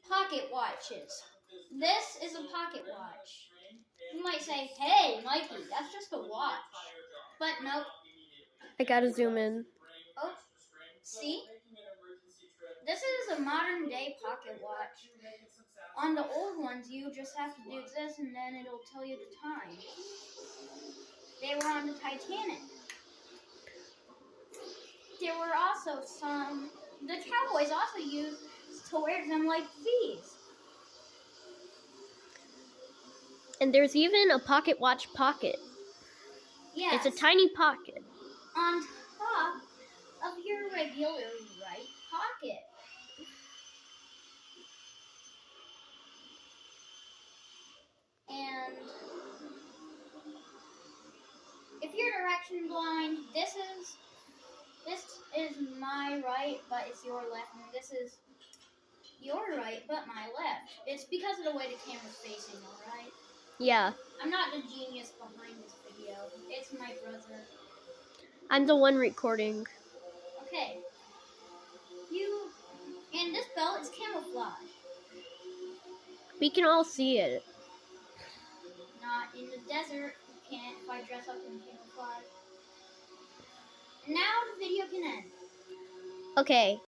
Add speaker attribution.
Speaker 1: pocket watches. This is a pocket watch. You might say, hey, Mikey, that's just a watch. But nope.
Speaker 2: I gotta zoom in.
Speaker 1: Oh, see? This is a modern day pocket watch. On the old ones, you just have to do this and then it'll tell you the time. They were on the Titanic. There were also the cowboys also used to wear them like these.
Speaker 2: And there's even a pocket watch pocket.
Speaker 1: Yes.
Speaker 2: It's a tiny pocket.
Speaker 1: On top of your regular right pocket. And if you're direction blind, this is my right, but it's your left, and this is your right, but my left. It's because of the way the camera's facing, alright?
Speaker 2: Yeah.
Speaker 1: I'm not the genius behind this video. It's my brother.
Speaker 2: I'm the one recording.
Speaker 1: Okay. And this belt is camouflage.
Speaker 2: We can all see it.
Speaker 1: Not in the desert. You can't if I dress up in camouflage. And now the video can end.
Speaker 2: Okay.